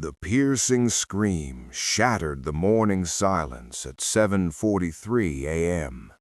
The piercing scream shattered the morning silence at 7:43 a.m.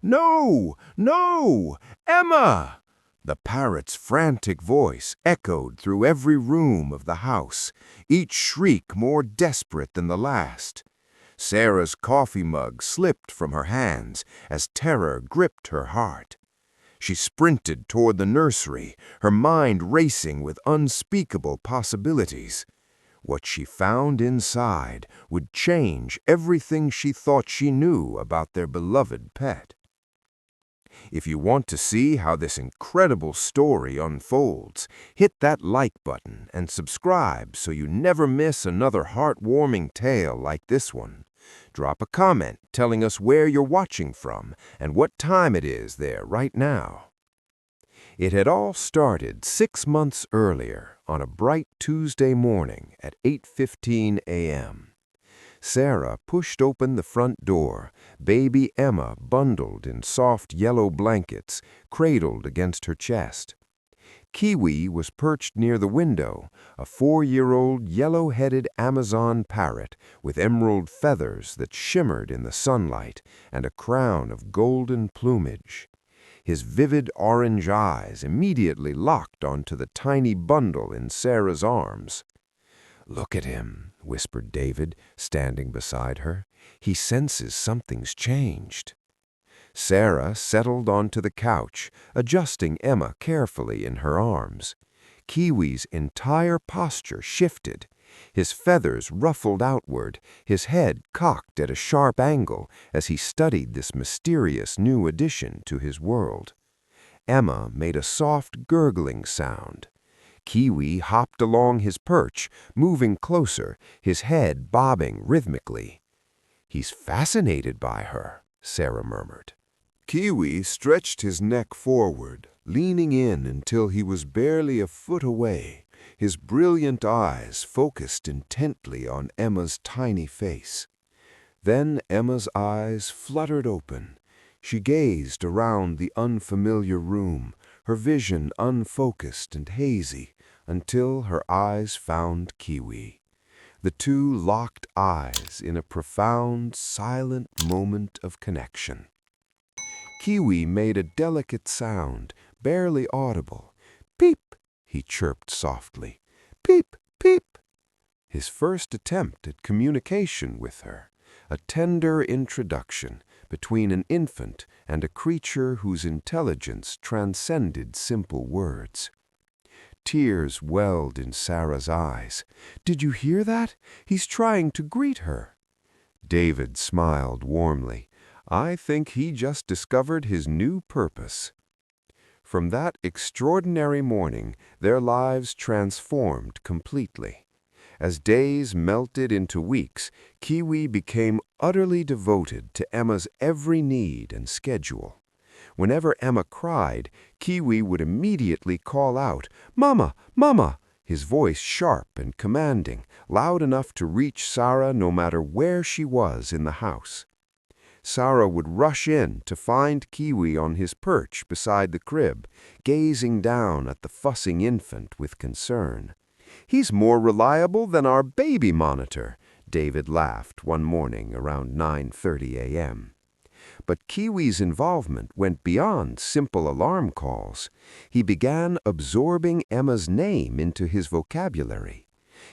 "No! No! Emma!" The parrot's frantic voice echoed through every room of the house, each shriek more desperate than the last. Sarah's coffee mug slipped from her hands as terror gripped her heart. She sprinted toward the nursery, her mind racing with unspeakable possibilities. What she found inside would change everything she thought she knew about their beloved pet. If you want to see how this incredible story unfolds, hit that like button and subscribe so you never miss another heartwarming tale like this one. Drop a comment telling us where you're watching from and what time it is there right now. It had all started 6 months earlier on a bright Tuesday morning at 8:15 a.m. Sarah pushed open the front door, baby Emma bundled in soft yellow blankets, cradled against her chest. Kiwi was perched near the window, a 4-year-old yellow-headed Amazon parrot with emerald feathers that shimmered in the sunlight and a crown of golden plumage. His vivid orange eyes immediately locked onto the tiny bundle in Sarah's arms. "Look at him," whispered David, standing beside her. "He senses something's changed." Sarah settled onto the couch, adjusting Emma carefully in her arms. Kiwi's entire posture shifted. His feathers ruffled outward, his head cocked at a sharp angle as he studied this mysterious new addition to his world. Emma made a soft gurgling sound. Kiwi hopped along his perch, moving closer, his head bobbing rhythmically. "He's fascinated by her," Sarah murmured. Kiwi stretched his neck forward, leaning in until he was barely a foot away, his brilliant eyes focused intently on Emma's tiny face. Then Emma's eyes fluttered open. She gazed around the unfamiliar room, her vision unfocused and hazy, until her eyes found Kiwi. The two locked eyes in a profound, silent moment of connection. Kiwi made a delicate sound, barely audible. "Peep," he chirped softly. "Peep, peep." His first attempt at communication with her, a tender introduction between an infant and a creature whose intelligence transcended simple words. Tears welled in Sarah's eyes. "Did you hear that? He's trying to greet her." David smiled warmly. "I think he just discovered his new purpose." From that extraordinary morning, their lives transformed completely. As days melted into weeks, Kiwi became utterly devoted to Emma's every need and schedule. Whenever Emma cried, Kiwi would immediately call out, "Mama, Mama!" his voice sharp and commanding, loud enough to reach Sarah no matter where she was in the house. Sarah would rush in to find Kiwi on his perch beside the crib, gazing down at the fussing infant with concern. "He's more reliable than our baby monitor," David laughed one morning around 9:30 a.m. But Kiwi's involvement went beyond simple alarm calls. He began absorbing Emma's name into his vocabulary.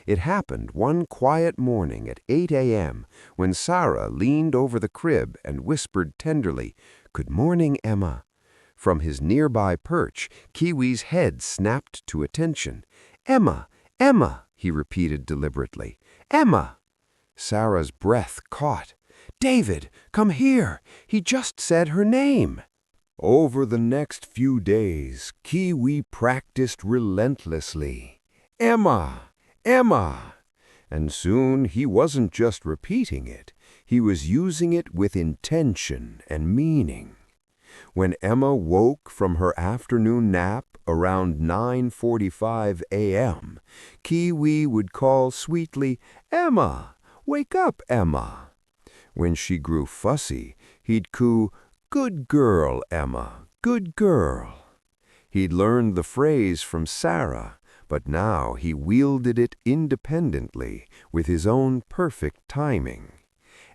It happened one quiet morning at 8 a.m. when Sarah leaned over the crib and whispered tenderly, "Good morning, Emma." From his nearby perch, Kiwi's head snapped to attention. "Emma, Emma," he repeated deliberately. "Emma." Sarah's breath caught. "David, come here. He just said her name." Over the next few days, Kiwi practiced relentlessly. "Emma, Emma." And soon he wasn't just repeating it. He was using it with intention and meaning. When Emma woke from her afternoon nap around 9:45 a.m., Kiwi would call sweetly, "Emma, wake up, Emma." When she grew fussy, he'd coo, "Good girl, Emma, good girl." He'd learned the phrase from Sarah, But now he wielded it independently with his own perfect timing.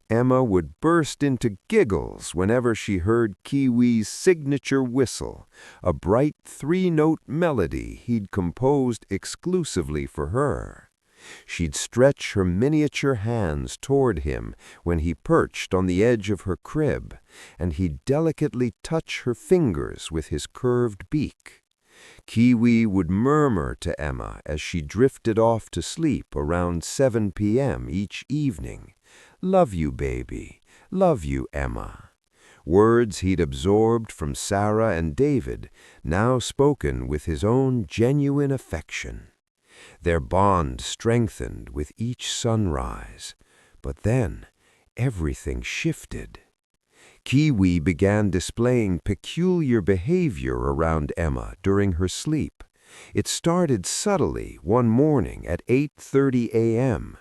Emma would burst into giggles whenever she heard Kiwi's signature whistle, a bright three-note melody he'd composed exclusively for her. She'd stretch her miniature hands toward him when he perched on the edge of her crib, and he'd delicately touch her fingers with his curved beak. Kiwi would murmur to Emma as she drifted off to sleep around 7 p.m. each evening, "Love you, baby. Love you, Emma." Words he'd absorbed from Sarah and David, now spoken with his own genuine affection. Their bond strengthened with each sunrise, but then everything shifted. Kiwi began displaying peculiar behavior around Emma during her sleep. It started subtly one morning at 8:30 a.m.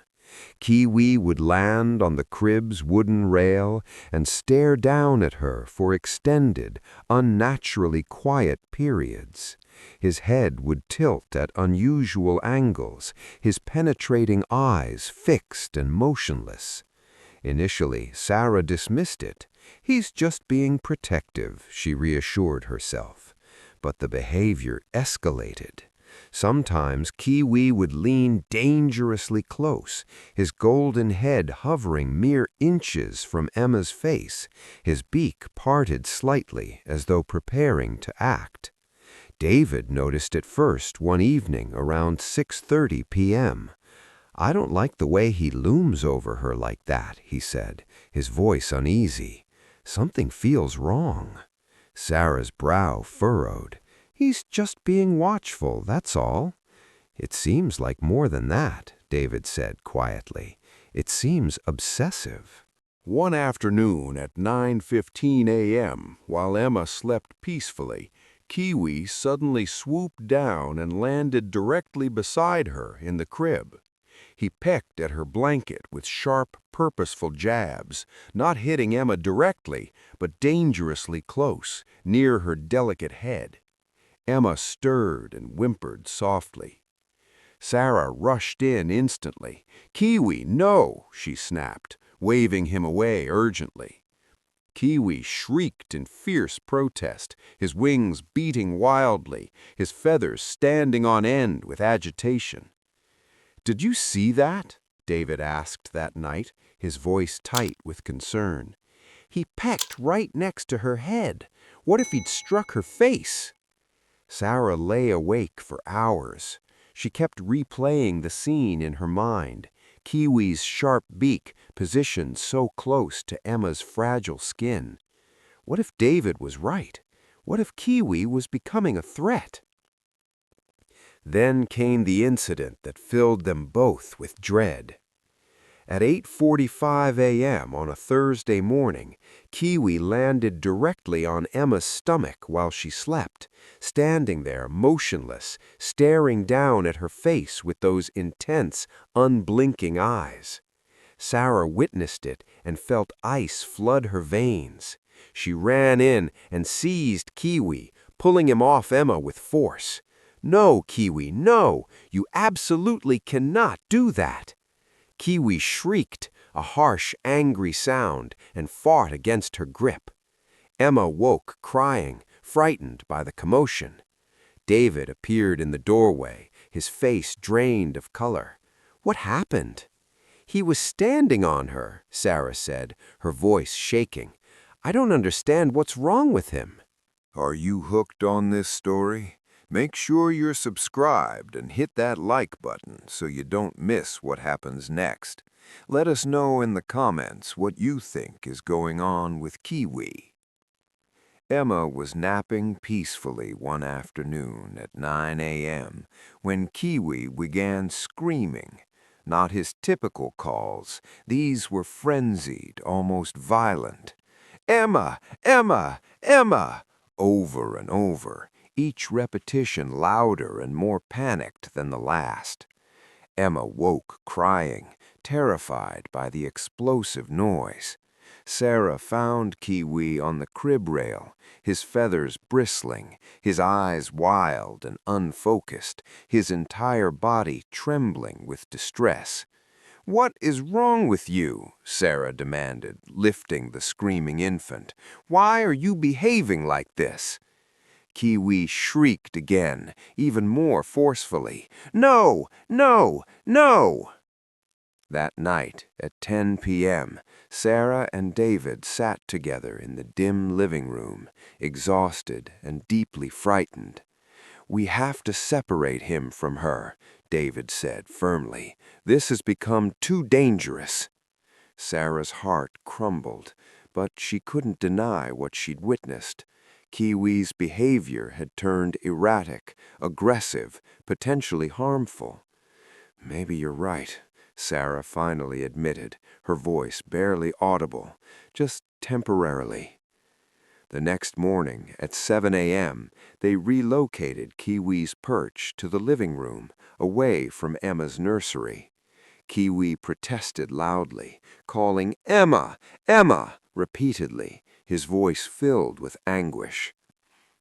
Kiwi would land on the crib's wooden rail and stare down at her for extended, unnaturally quiet periods. His head would tilt at unusual angles, his penetrating eyes fixed and motionless. Initially, Sarah dismissed it. "He's just being protective," she reassured herself. But the behavior escalated. Sometimes Kiwi would lean dangerously close, his golden head hovering mere inches from Emma's face, his beak parted slightly as though preparing to act. David noticed it first one evening around 6:30 p.m. "I don't like the way he looms over her like that," he said, his voice uneasy. "Something feels wrong." Sarah's brow furrowed. "He's just being watchful, that's all." "It seems like more than that," David said quietly. "It seems obsessive." One afternoon at 9:15 a.m., while Emma slept peacefully, Kiwi suddenly swooped down and landed directly beside her in the crib. He pecked at her blanket with sharp, purposeful jabs, not hitting Emma directly, but dangerously close, near her delicate head. Emma stirred and whimpered softly. Sarah rushed in instantly. "Kiwi, no!" she snapped, waving him away urgently. Kiwi shrieked in fierce protest, his wings beating wildly, his feathers standing on end with agitation. "Did you see that?" David asked that night, his voice tight with concern. "He pecked right next to her head. What if he'd struck her face?" Sarah lay awake for hours. She kept replaying the scene in her mind, Kiwi's sharp beak positioned so close to Emma's fragile skin. What if David was right? What if Kiwi was becoming a threat? Then came the incident that filled them both with dread. At 8:45 a.m. on a Thursday morning, Kiwi landed directly on Emma's stomach while she slept, standing there motionless, staring down at her face with those intense, unblinking eyes. Sarah witnessed it and felt ice flood her veins. She ran in and seized Kiwi, pulling him off Emma with force. "No, Kiwi, no! You absolutely cannot do that!" Kiwi shrieked, a harsh, angry sound, and fought against her grip. Emma woke, crying, frightened by the commotion. David appeared in the doorway, his face drained of color. "What happened?" "He was standing on her," Sarah said, her voice shaking. "I don't understand what's wrong with him." Are you hooked on this story? Make sure you're subscribed and hit that like button so you don't miss what happens next. Let us know in the comments what you think is going on with Kiwi. Emma was napping peacefully one afternoon at 9 a.m. when Kiwi began screaming. Not his typical calls. These were frenzied, almost violent. "Emma! Emma! Emma!" over and over, each repetition louder and more panicked than the last. Emma woke crying, terrified by the explosive noise. Sarah found Kiwi on the crib rail, his feathers bristling, his eyes wild and unfocused, his entire body trembling with distress. "What is wrong with you?" Sarah demanded, lifting the screaming infant. "Why are you behaving like this?" Kiwi shrieked again, even more forcefully. "No! No! No!" That night, at 10 p.m., Sarah and David sat together in the dim living room, exhausted and deeply frightened. "We have to separate him from her," David said firmly. "This has become too dangerous." Sarah's heart crumbled, but she couldn't deny what she'd witnessed. Kiwi's behavior had turned erratic, aggressive, potentially harmful. "Maybe you're right," Sarah finally admitted, her voice barely audible, just temporarily. The next morning, at 7 a.m., they relocated Kiwi's perch to the living room, away from Emma's nursery. Kiwi protested loudly, calling "Emma! Emma!" repeatedly, his voice filled with anguish.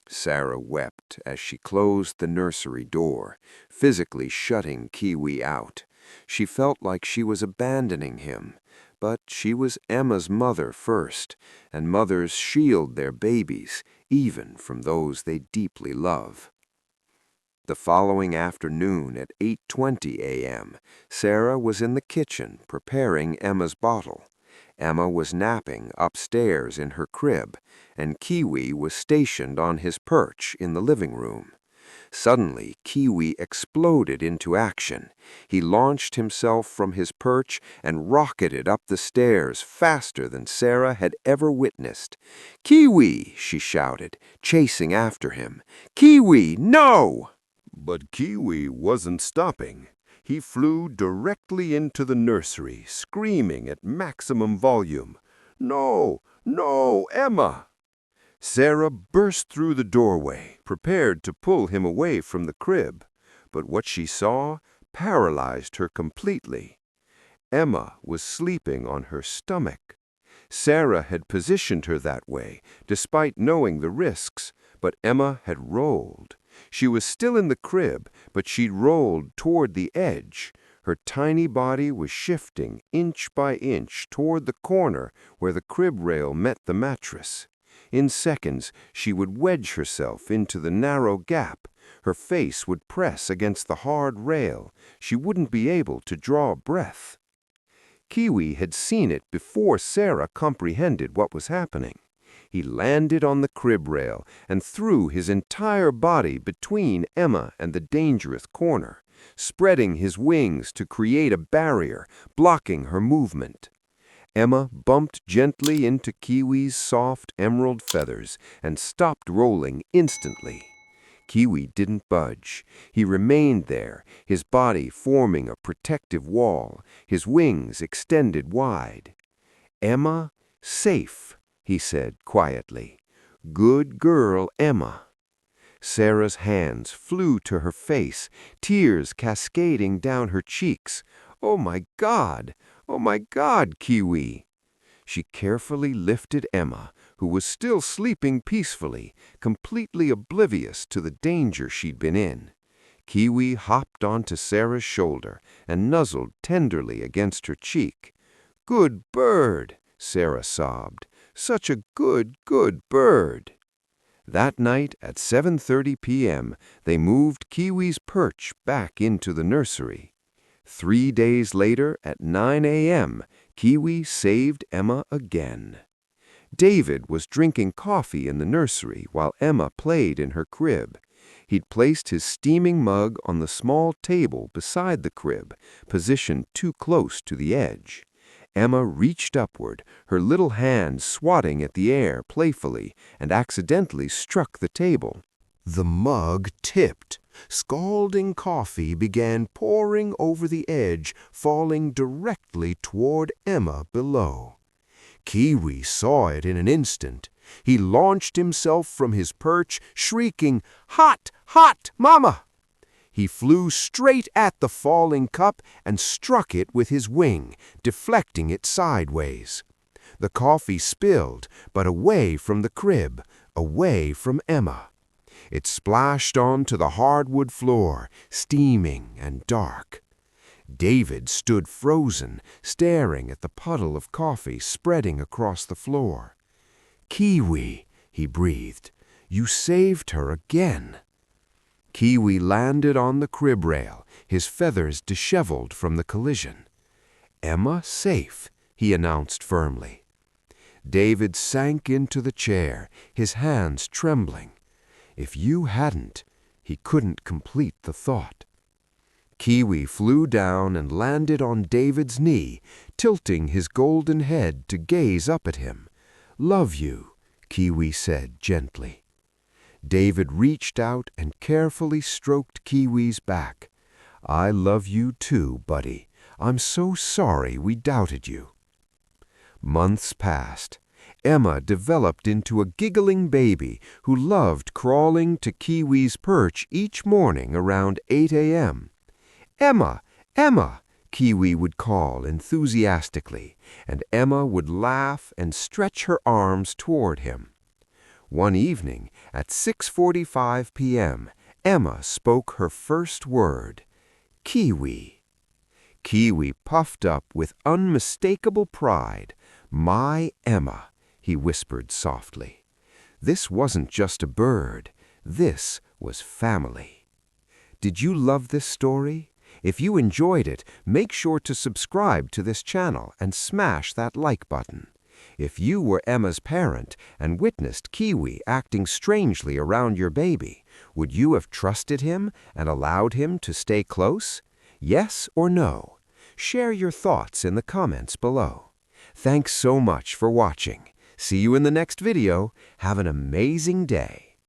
Sarah wept as she closed the nursery door, physically shutting Kiwi out. She felt like she was abandoning him, but she was Emma's mother first, and mothers shield their babies, even from those they deeply love. The following afternoon at 8:20 a.m., Sarah was in the kitchen preparing Emma's bottle. Emma was napping upstairs in her crib, and Kiwi was stationed on his perch in the living room. Suddenly, Kiwi exploded into action. He launched himself from his perch and rocketed up the stairs faster than Sarah had ever witnessed. "Kiwi!" she shouted, chasing after him. "Kiwi, no!" But Kiwi wasn't stopping. He flew directly into the nursery, screaming at maximum volume. "No! No, Emma!" Sarah burst through the doorway, prepared to pull him away from the crib. But what she saw paralyzed her completely. Emma was sleeping on her stomach. Sarah had positioned her that way, despite knowing the risks, but Emma had rolled. She was still in the crib, but she'd rolled toward the edge. Her tiny body was shifting inch by inch toward the corner where the crib rail met the mattress. In seconds, she would wedge herself into the narrow gap. Her face would press against the hard rail. She wouldn't be able to draw breath. Kiwi had seen it before Sarah comprehended what was happening. He landed on the crib rail and threw his entire body between Emma and the dangerous corner, spreading his wings to create a barrier, blocking her movement. Emma bumped gently into Kiwi's soft emerald feathers and stopped rolling instantly. Kiwi didn't budge. He remained there, his body forming a protective wall, his wings extended wide. "Emma, safe," he said quietly. "Good girl, Emma." Sarah's hands flew to her face, tears cascading down her cheeks. "Oh my God! Oh my God, Kiwi!" She carefully lifted Emma, who was still sleeping peacefully, completely oblivious to the danger she'd been in. Kiwi hopped onto Sarah's shoulder and nuzzled tenderly against her cheek. "Good bird," Sarah sobbed. "Such a good, good bird." That night at 7:30 p.m., they moved Kiwi's perch back into the nursery. 3 days later, at 9 a.m., Kiwi saved Emma again. David was drinking coffee in the nursery while Emma played in her crib. He'd placed his steaming mug on the small table beside the crib, positioned too close to the edge. Emma reached upward, her little hand swatting at the air playfully, and accidentally struck the table. The mug tipped. Scalding coffee began pouring over the edge, falling directly toward Emma below. Kiwi saw it in an instant. He launched himself from his perch, shrieking, "Hot! Hot, Mama!" He flew straight at the falling cup and struck it with his wing, deflecting it sideways. The coffee spilled, but away from the crib, away from Emma. It splashed onto the hardwood floor, steaming and dark. David stood frozen, staring at the puddle of coffee spreading across the floor. "Kiwi," he breathed, "you saved her again." Kiwi landed on the crib rail, his feathers disheveled from the collision. "Emma safe," he announced firmly. David sank into the chair, his hands trembling. If you hadn't, he couldn't complete the thought. Kiwi flew down and landed on David's knee, tilting his golden head to gaze up at him. "Love you," Kiwi said gently. David reached out and carefully stroked Kiwi's back. "I love you too, buddy. I'm so sorry we doubted you." Months passed. Emma developed into a giggling baby who loved crawling to Kiwi's perch each morning around 8 a.m. "Emma, Emma," Kiwi would call enthusiastically, and Emma would laugh and stretch her arms toward him. One evening at 6:45 p.m., Emma spoke her first word, "Kiwi." Kiwi puffed up with unmistakable pride. "My Emma," he whispered softly. This wasn't just a bird. This was family. Did you love this story? If you enjoyed it, make sure to subscribe to this channel and smash that like button. If you were Emma's parent and witnessed Kiwi acting strangely around your baby, would you have trusted him and allowed him to stay close? Yes or no? Share your thoughts in the comments below. Thanks so much for watching. See you in the next video. Have an amazing day.